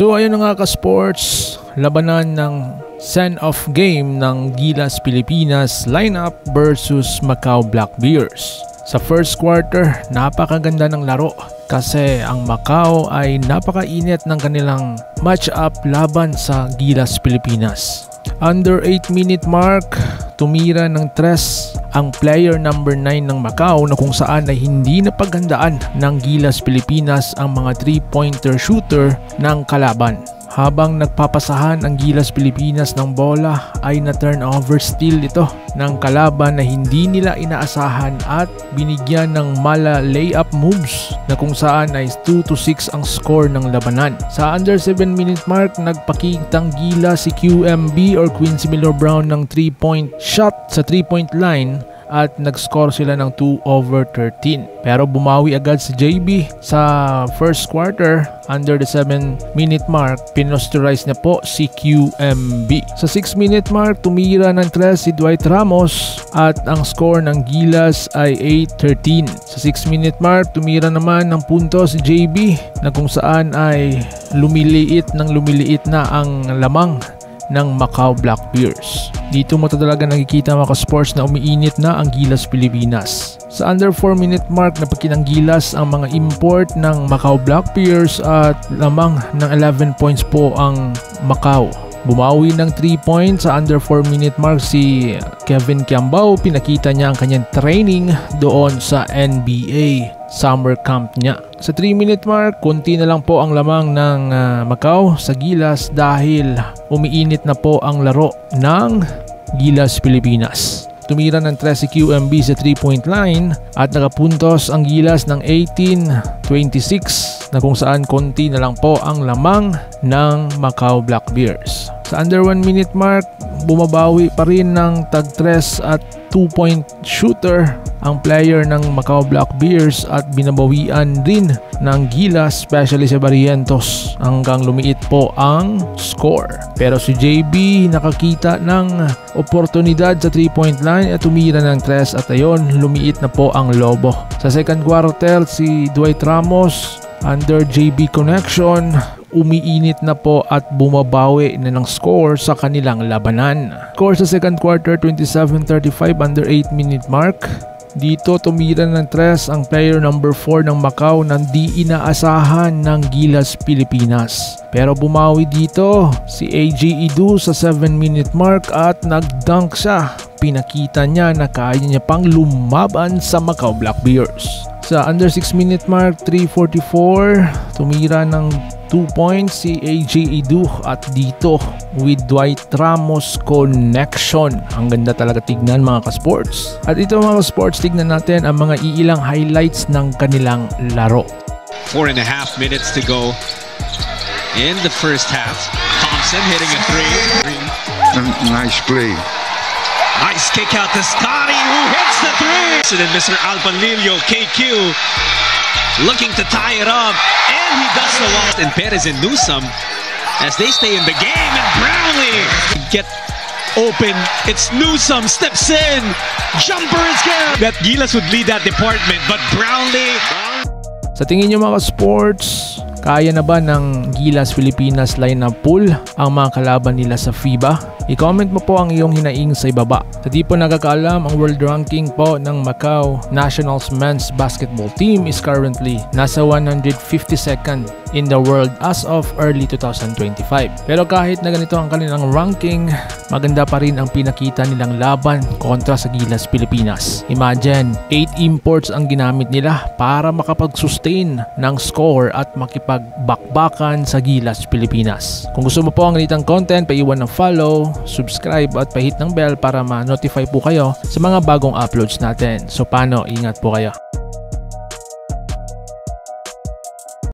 So ayun na nga ka-sports, labanan ng send-off game ng Gilas Pilipinas lineup versus Macau Black Bears. Sa first quarter, napakaganda ng laro kasi ang Macau ay napakainit ng kanilang match-up laban sa Gilas Pilipinas. Under 8-minute mark, tumira ng 3 ang player number 9 ng Macau na kung saan ay hindi napaghandaan ng Gilas Pilipinas ang mga 3-pointer shooter ng kalaban. Habang nagpapasahan ang Gilas Pilipinas ng bola ay na-turnover steal ito ng kalaban na hindi nila inaasahan at binigyan ng mala layup moves na kung saan ay 2-6 ang score ng labanan. Sa under 7-minute mark, nagpakitang Gilas si QMB or Quincy Miller Brown ng 3-point shot sa 3-point line at nag-score sila ng 2/13. Pero bumawi agad si JB sa first quarter. Under the 7-minute mark, pinosterize na po si QMB. Sa 6-minute mark, tumira ng 3 si Dwight Ramos at ang score ng Gilas ay 8-13. Sa 6-minute mark, tumira naman ng punto si JB na kung saan ay lumiliit na ang lamang ng Macau Black Bears. Dito mo talaga nakikita mga ka-sports na umiinit na ang Gilas Pilipinas. Sa under 4-minute mark, napakitang Gilas ang mga import ng Macau Black Bears at lamang ng 11 points po ang Macau. Bumawi ng 3 points sa under 4-minute mark si Kevin Kiambao. Pinakita niya ang kanyang training doon sa NBA summer camp niya. Sa 3-minute mark, konti na lang po ang lamang ng Macau sa Gilas dahil umiinit na po ang laro ng Gilas Pilipinas. Tumira ng 3 si QMB sa 3-point line at nakapuntos ang Gilas ng 18-26 na kung saan konti na lang po ang lamang ng Macau Black Bears. Sa under 1-minute mark, bumabawi pa rin ng tag 3 at 2-point shooter ang player ng Macau Black Bears at binabawian rin ng Gilas, especially si Barrientos, hanggang lumiit po ang score. Pero si JB nakakita ng oportunidad sa 3-point line at tumira ng 3 at ayon, lumiit na po ang Lobo. Sa second quarter, si Dwight Ramos under JB connection, umiinit na po at bumabawi na ng score sa kanilang labanan. Score sa second quarter, 27-35 under 8-minute mark. Dito tumira ng 3 ang player number 4 ng Macau nang di inaasahan ng Gilas Pilipinas. Pero bumawi dito si AJ Idu sa 7-minute mark at nag-dunk siya. Pinakita niya na kaya niya pang lumaban sa Macau Black Bears. Sa under 6-minute mark, 3:44, tumira ng 2 points si AJ Idu at dito with Dwight Ramos connection. Ang ganda talaga tignan mga ka-sports. At ito mga ka-sports, tignan natin ang mga iilang highlights ng kanilang laro. 4.5 minutes to go in the first half. Thompson hitting a 3. Nice play. Nice kick out to Scotty who hits the 3. And then Mr. Alpanlillo, KQ, looking to tie it up, and he does so well. And Perez and Newsome as they stay in the game, and Brownlee get open. It's Newsome steps in, jumper is good. That Gilas would lead that department, but Brownlee. Sa tingin nyo mga sports, kaya na ba ng Gilas Pilipinas lineup pool ang mga kalaban nila sa FIBA? I-comment mo po ang iyong hinaing sa ibaba. Sa di po nakakaalam, ang world ranking po ng Macau Nationals men's basketball team is currently nasa 152nd in the world as of early 2025. Pero kahit na ganito ang kanilang ranking, maganda pa rin ang pinakita nilang laban kontra sa Gilas Pilipinas. Imagine, 8 imports ang ginamit nila para makapag-sustain ng score at makipagbakbakan sa Gilas Pilipinas. Kung gusto mo po ang ganitong content, paiwan ng follow, subscribe at pahit ng bell para ma-notify po kayo sa mga bagong uploads natin. So paano? Ingat po kayo.